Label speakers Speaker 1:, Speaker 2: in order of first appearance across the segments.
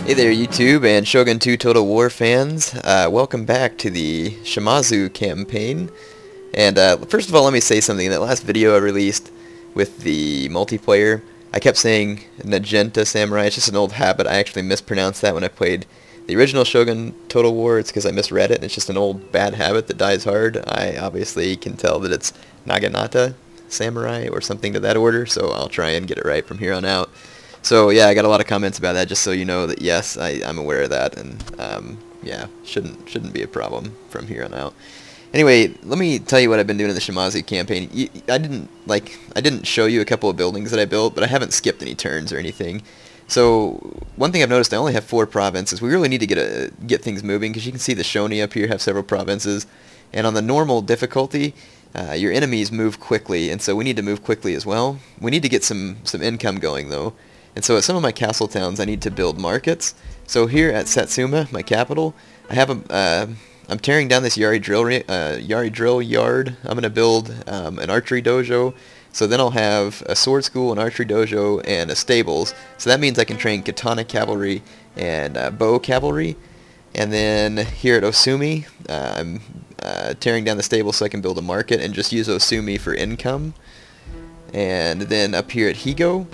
Speaker 1: Hey there YouTube and Shogun 2 Total War fans, welcome back to the Shimazu campaign. And first of all, let me say something. In that last video I released with the multiplayer, I kept saying Magenta Samurai. It's just an old habit. I actually mispronounced that when I played the original Shogun Total War. It's because I misread it, and it's just an old bad habit that dies hard. I obviously can tell that it's Naginata Samurai or something to that order, so I'll try and get it right from here on out. So yeah, I got a lot of comments about that, just so you know that yes, I'm aware of that, and yeah, shouldn't be a problem from here on out. Anyway, let me tell you what I've been doing in the Shimazu campaign. I didn't show you a couple of buildings that I built, but I haven't skipped any turns or anything. So one thing I've noticed, I only have 4 provinces. We really need to get things moving, because you can see the Shoni up here have several provinces, and on the normal difficulty, your enemies move quickly, and so we need to move quickly as well. We need to get some income going though. And so at some of my castle towns, I need to build markets. So here at Satsuma, my capital, I have I'm tearing down this Yari drill yard. I'm going to build an archery dojo. So then I'll have a sword school, an archery dojo, and a stables. So that means I can train katana cavalry and bow cavalry. And then here at Osumi, I'm tearing down the stable so I can build a market and just use Osumi for income. And then up here at Higo,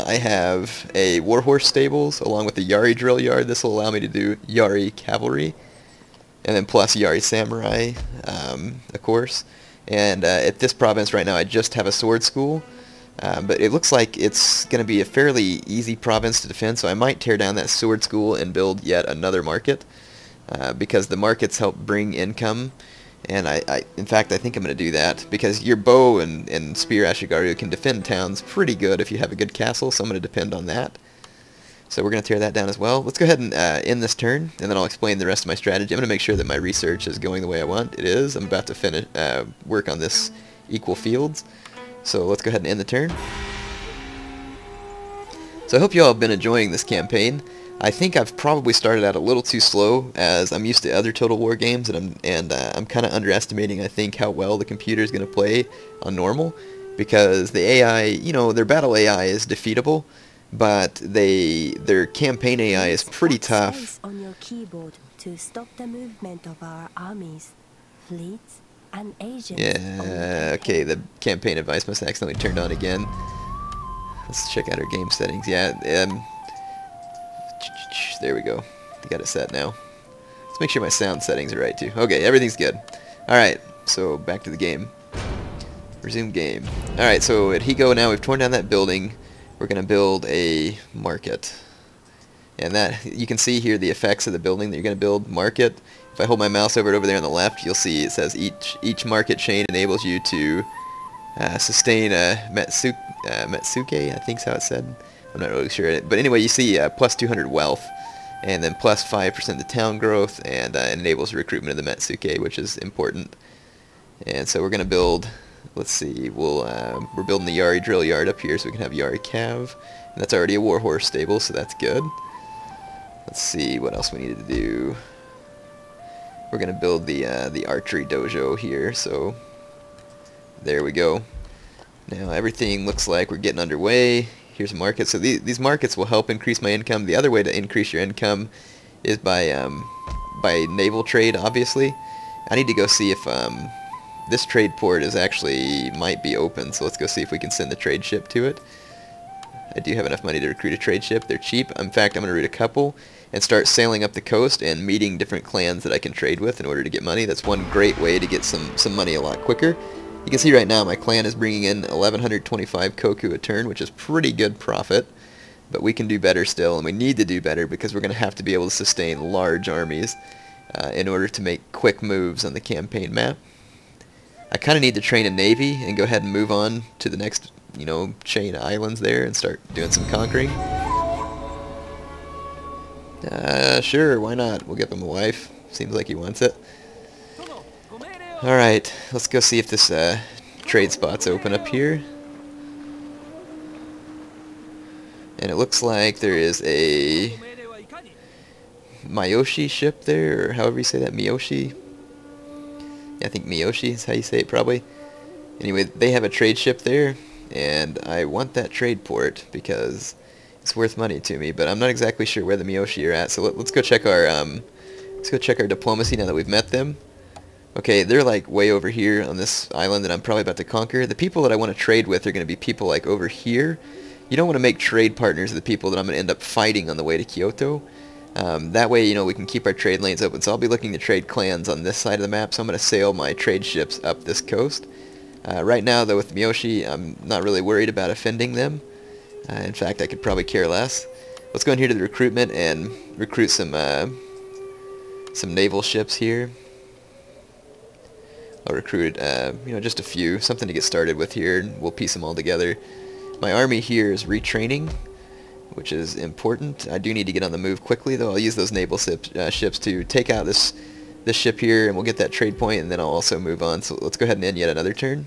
Speaker 1: I have a warhorse stables along with the Yari drill yard. This will allow me to do Yari cavalry, and then plus Yari samurai, of course. And at this province right now, I just have a sword school, but it looks like it's going to be a fairly easy province to defend. So I might tear down that sword school and build yet another market, because the markets help bring income. And in fact, I think I'm going to do that, because your bow and spear Ashigaru can defend towns pretty good if you have a good castle, so I'm going to depend on that. So we're going to tear that down as well. Let's go ahead and end this turn, and then I'll explain the rest of my strategy. I'm going to make sure that my research is going the way I want. It is. I'm about to finish work on this equal fields. So let's go ahead and end the turn. So I hope you all have been enjoying this campaign. I think I've probably started out a little too slow, as I'm used to other Total War games, and I'm kind of underestimating, I think, how well the computer is going to play on normal, because the AI, you know, their battle AI is defeatable, but their campaign AI is pretty tough.
Speaker 2: On your keyboard to stop the movement of our armies, fleets, and agents.
Speaker 1: Yeah, okay, the campaign advice must have accidentally turned on again. Let's check out our game settings. Yeah, there we go. I got it set now. Let's make sure my sound settings are right too. Okay, everything's good. Alright, so back to the game. Resume game. Alright, so at Higo now we've torn down that building. We're going to build a market. And that, you can see here the effects of the building that you're going to build. Market. If I hold my mouse over there on the left, you'll see it says each market chain enables you to sustain a Metsuke, I think is how it said. I'm not really sure. But anyway, you see plus 200 wealth, and then plus 5% the town growth, and it enables recruitment of the Metsuke, which is important. And so we're going to build, let's see, we're building the Yari drill yard up here so we can have Yari cav. And that's already a warhorse stable, so that's good. Let's see what else we needed to do. We're going to build the archery dojo here, so there we go. Now everything looks like we're getting underway. Here's a market. So these markets will help increase my income. The other way to increase your income is by naval trade, obviously. I need to go see if this trade port might be open. So let's go see if we can send the trade ship to it. I do have enough money to recruit a trade ship. They're cheap. In fact, I'm going to recruit a couple and start sailing up the coast and meeting different clans that I can trade with in order to get money. That's one great way to get some money a lot quicker. You can see right now my clan is bringing in 1125 koku a turn, which is pretty good profit, but we can do better still, and we need to do better because we're going to have to be able to sustain large armies in order to make quick moves on the campaign map. I kind of need to train a navy and go ahead and move on to the next, you know, chain of islands there and start doing some conquering. Sure, why not? We'll give him a wife. Seems like he wants it. Alright, let's go see if this trade spot's open up here. And it looks like there is a Miyoshi ship there, or however you say that, Miyoshi. Yeah, I think Miyoshi is how you say it probably. Anyway, they have a trade ship there, and I want that trade port because It's worth money to me, but I'm not exactly sure where the Miyoshi are at. So let's go check our diplomacy now that we've met them. Okay, they're like way over here on this island that I'm probably about to conquer. The people that I want to trade with are going to be people like over here. You don't want to make trade partners with the people that I'm going to end up fighting on the way to Kyoto. That way, you know, we can keep our trade lanes open. So I'll be looking to trade clans on this side of the map. So I'm going to sail my trade ships up this coast. Right now, though, with Miyoshi, I'm not really worried about offending them. In fact, I could probably care less. Let's go in here to the recruitment and recruit some naval ships here. I'll recruit, you know, just a few, something to get started with here, and we'll piece them all together. My army here is retraining, which is important. I do need to get on the move quickly, though. I'll use those naval ships to take out this ship here, and we'll get that trade point, and then I'll also move on. So let's go ahead and end yet another turn.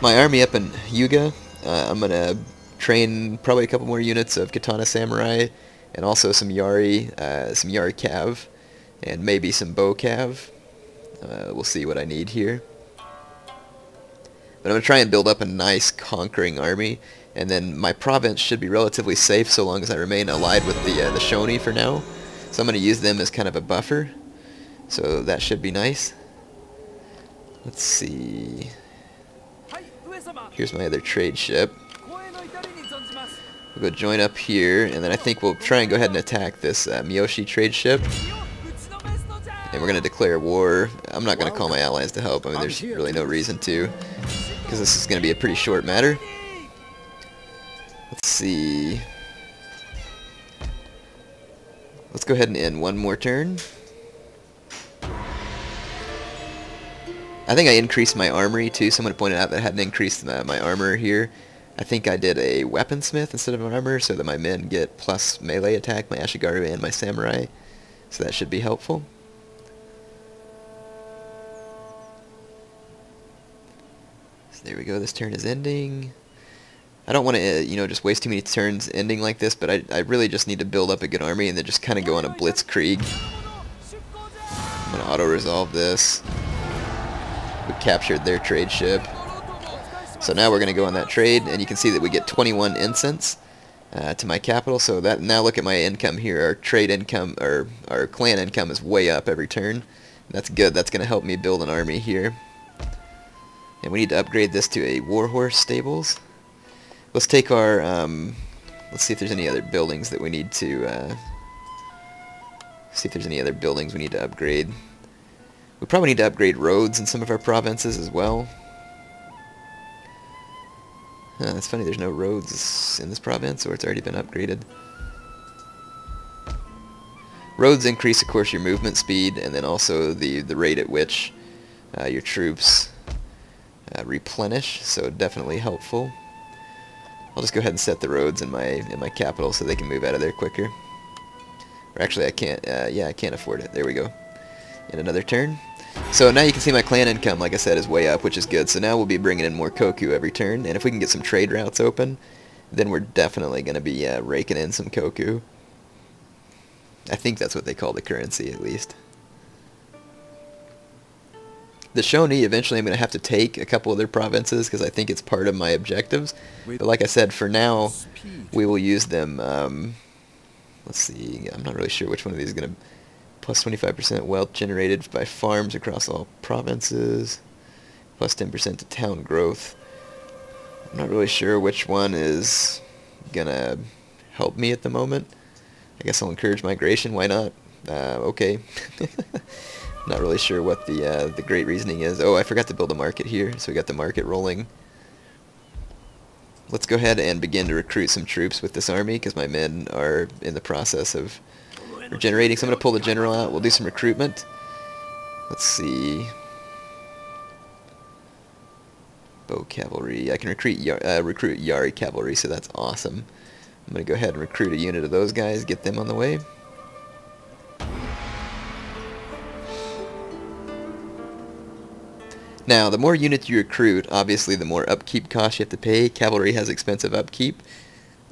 Speaker 1: My army up in Yuga, I'm going to train probably a couple more units of Katana Samurai, and also some Yari Cav, and maybe some Bow Cav. We'll see what I need here. But I'm going to try and build up a nice conquering army, and then my province should be relatively safe so long as I remain allied with the Shoni for now. So I'm going to use them as kind of a buffer, so that should be nice. Let's see. Here's my other trade ship. We'll go join up here, and then I think we'll try and go ahead and attack this Miyoshi trade ship. And we're going to declare war. I'm not going to call my allies to help. I mean, there's really no reason to, because this is going to be a pretty short matter. Let's see. Let's go ahead and end one more turn. I think I increased my armory too. Someone pointed out that I hadn't increased my armor here. I think I did a weaponsmith instead of an armor so that my men get plus melee attack, my Ashigaru and my samurai. So that should be helpful. There we go, this turn is ending. I don't want to, you know, just waste too many turns ending like this, but I really just need to build up a good army and then just kind of go on a blitzkrieg. I'm going to auto-resolve this. We captured their trade ship. So now we're going to go on that trade, and you can see that we get 21 incense to my capital. So that now look at my income here. Our trade income, or our clan income is way up every turn. That's good. That's going to help me build an army here. And we need to upgrade this to a warhorse stables. Let's take our, let's see if there's any other buildings that we need to, see if there's any other buildings we need to upgrade. We probably need to upgrade roads in some of our provinces as well. That's funny, there's no roads in this province, or it's already been upgraded. Roads increase, of course, your movement speed, and then also the rate at which your troops replenish, so definitely helpful. I'll just go ahead and set the roads in my capital so they can move out of there quicker. Or actually, I can't. Yeah, I can't afford it. There we go. In another turn. So now you can see my clan income, like I said, is way up, which is good. So now we'll be bringing in more koku every turn, and if we can get some trade routes open, then we're definitely going to be raking in some koku. I think that's what they call the currency, at least. The Shoni, eventually I'm going to have to take a couple of their provinces because I think it's part of my objectives. But like I said, for now, we will use them. Let's see, I'm not really sure which one of these is going to... Plus 25% wealth generated by farms across all provinces. Plus 10% to town growth. I'm not really sure which one is going to help me at the moment. I guess I'll encourage migration. Why not? Okay. Not really sure what the great reasoning is. Oh, I forgot to build a market here, so we got the market rolling. Let's go ahead and begin to recruit some troops with this army, because my men are in the process of regenerating. So I'm going to pull the general out. We'll do some recruitment. Let's see. Bow cavalry. I can recruit Yari cavalry, so that's awesome. I'm going to go ahead and recruit a unit of those guys, get them on the way. Now, the more units you recruit, obviously the more upkeep costs you have to pay. Cavalry has expensive upkeep.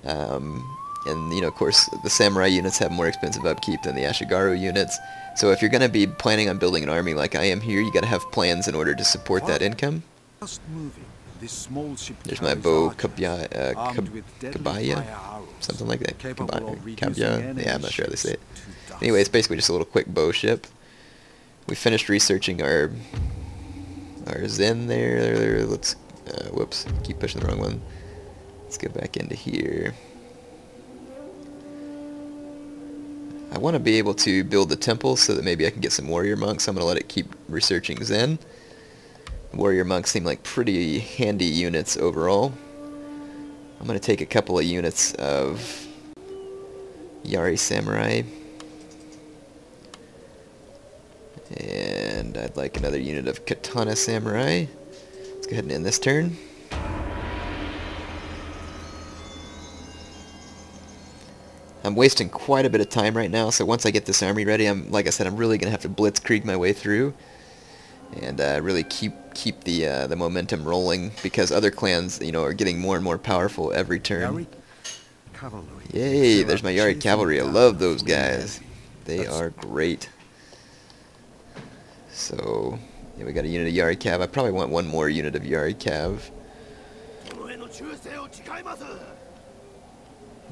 Speaker 1: And, you know, of course, the samurai units have more expensive upkeep than the Ashigaru units. So if you're going to be planning on building an army like I am here, you got to have plans in order to support that income.
Speaker 3: Just moving.
Speaker 1: There's my bow, kabaya, something like that. Kabaya? Yeah, I'm not sure how they say it. Anyway, it's basically just a little quick bow ship. We finished researching our Zen there. Let's, whoops, keep pushing the wrong one. Let's go back into here. I want to be able to build the temple so that maybe I can get some warrior monks. I'm going to let it keep researching Zen. Warrior monks seem like pretty handy units overall. I'm going to take a couple of units of Yari Samurai. And I'd like another unit of Katana Samurai. Let's go ahead and end this turn. I'm wasting quite a bit of time right now, so once I get this army ready, like I said, I'm really going to have to blitzkrieg my way through and really keep the momentum rolling, because other clans, are getting more and more powerful every turn. Yay, there's my Yari Cavalry. I love those guys. They are great. So, yeah, we got a unit of Yari Cav. I probably want one more unit of Yari Cav.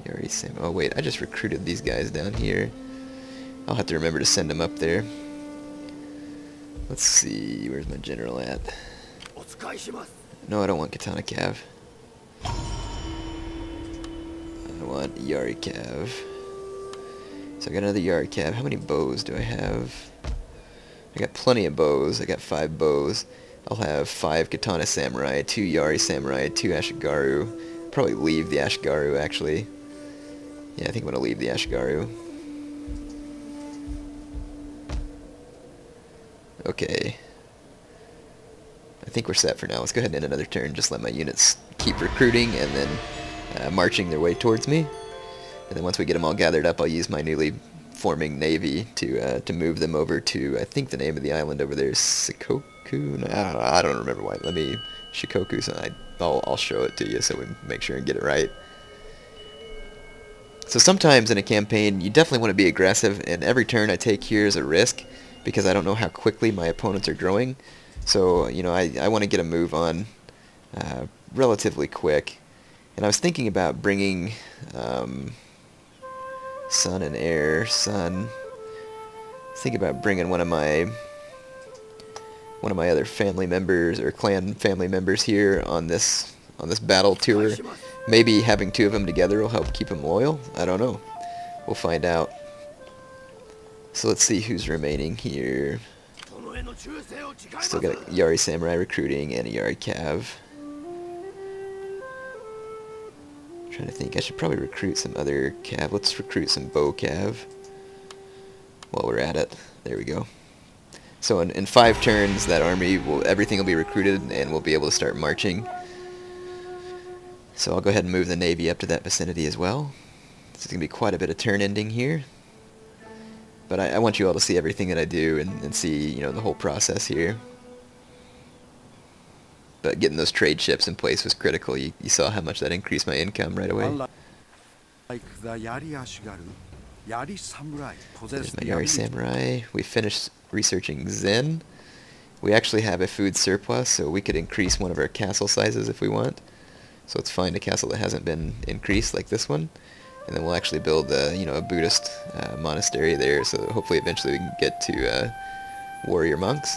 Speaker 1: Yari Sam. Oh wait, I just recruited these guys down here. I'll have to remember to send them up there. Let's see, where's my general at? No, I don't want Katana Cav. I want Yari Cav. So I got another Yari Cav. How many bows do I have? I got plenty of bows. I got 5 bows. I'll have 5 Katana Samurai, 2 Yari Samurai, 2 Ashigaru. Probably leave the Ashigaru, actually. Yeah, I think I'm going to leave the Ashigaru. Okay. I think we're set for now. Let's go ahead and end another turn. Just let my units keep recruiting and then marching their way towards me. And then once we get them all gathered up, I'll use my newly forming navy to move them over to, I think the name of the island over there is Shikoku? No, I don't remember why. Shikoku, so I'll show it to you so we make sure and get it right. So sometimes in a campaign, you definitely want to be aggressive, and every turn I take here is a risk, because I don't know how quickly my opponents are growing. So, I want to get a move on relatively quick. And I was thinking about bringing son and heir, son. I was thinking about bringing one of my other family members or clan family members here on this battle tour. Maybe having 2 of them together will help keep them loyal. I don't know. We'll find out. So let's see who's remaining here. Still got a Yari Samurai recruiting and a Yari Cav. Trying to think, I should probably recruit some other Cav. Let's recruit some Bow Cav while we're at it. There we go. So in 5 turns, that army everything will be recruited and we'll be able to start marching. So I'll go ahead and move the navy up to that vicinity as well. This is going to be quite a bit of turn ending here. But I want you all to see everything that I do and see, the whole process here. But getting those trade ships in place was critical. You saw how much that increased my income right away. There's my Yari Samurai. We finished researching Zen. We actually have a food surplus, so we could increase one of our castle sizes if we want. So let's find a castle that hasn't been increased like this one. And then we'll actually build a Buddhist monastery there, so that hopefully eventually we can get to warrior monks.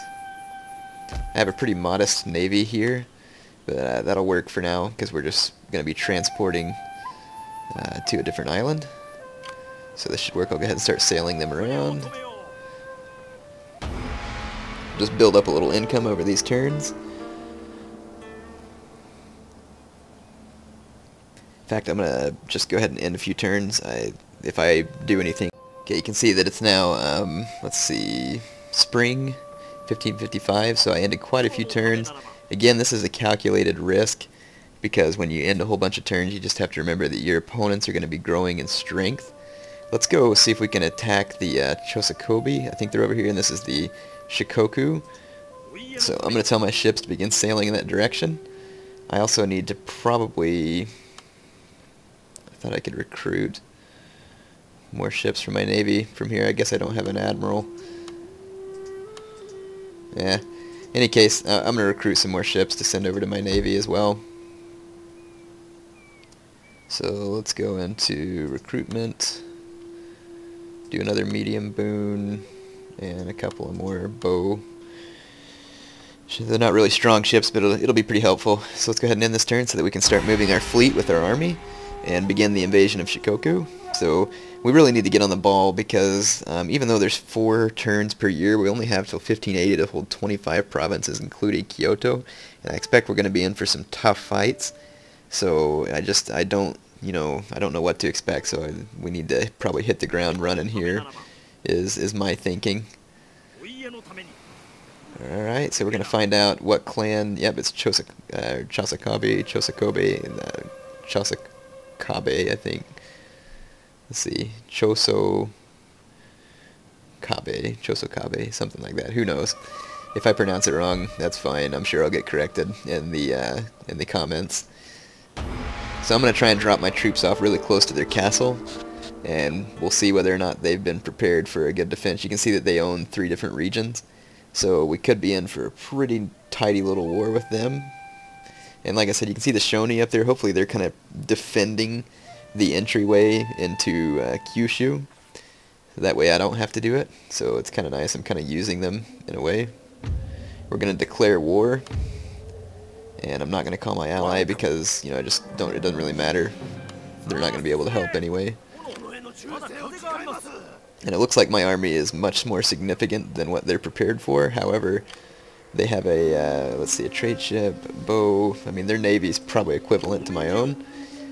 Speaker 1: I have a pretty modest navy here, but that'll work for now because we're just going to be transporting to a different island. So this should work. I'll go ahead and start sailing them around. Just build up a little income over these turns. In fact, I'm going to just go ahead and end a few turns. If I do anything... Okay, you can see that it's now, let's see, spring 1555, so I ended quite a few turns. Again, this is a calculated risk, because when you end a whole bunch of turns, you just have to remember that your opponents are going to be growing in strength. Let's go see if we can attack the Chosokabe. I think they're over here, and this is the Shikoku. So I'm going to tell my ships to begin sailing in that direction. I also need to probably... I thought I could recruit more ships from my navy from here. I guess I don't have an admiral. Yeah. In any case, I'm going to recruit some more ships to send over to my navy as well. So let's go into recruitment, do another medium boon, and a couple of more bow. They're not really strong ships, but it'll be pretty helpful. So let's go ahead and end this turn so that we can start moving our fleet with our army and begin the invasion of Shikoku. So we really need to get on the ball because even though there's 4 turns per year, we only have till 1580 to hold 25 provinces, including Kyoto, and I expect we're going to be in for some tough fights. So I don't know what to expect. So we need to probably hit the ground running here. Is my thinking. Alright, so we're going to find out what clan. Yep, it's Chosokabe, Chosokabe, I think. Let's see, Chosokabe, something like that. Who knows? If I pronounce it wrong, that's fine. I'm sure I'll get corrected in the comments. So I'm going to try and drop my troops off really close to their castle, and we'll see whether or not they've been prepared for a good defense. You can see that they own 3 different regions, so we could be in for a pretty tidy little war with them. And like I said, you can see the Shoni up there. Hopefully they're kind of defending the entryway into Kyushu. That way I don't have to do it. So it's kind of nice. I'm kind of using them in a way. We're going to declare war. And I'm not going to call my ally because, it doesn't really matter. They're not going to be able to help anyway. And it looks like my army is much more significant than what they're prepared for. However, they have a, let's see, a trade ship, bow. I mean, their navy's probably equivalent to my own.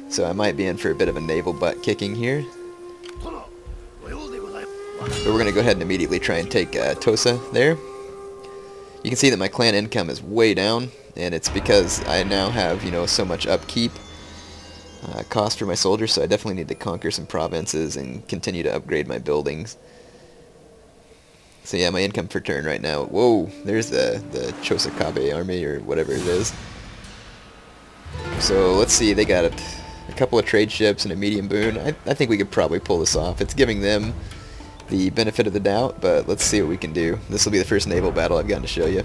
Speaker 1: So I might be in for a bit of a naval butt kicking here. But we're going to go ahead and immediately try and take Tosa there. You can see that my clan income is way down. And it's because I now have, so much upkeep cost for my soldiers. So I definitely need to conquer some provinces and continue to upgrade my buildings. So yeah, my income per turn right now. Whoa, there's the Chosokabe army or whatever it is. So let's see, they got a couple of trade ships and a medium boon. I think we could probably pull this off. It's giving them the benefit of the doubt, but let's see what we can do. This will be the first naval battle I've gotten to show you.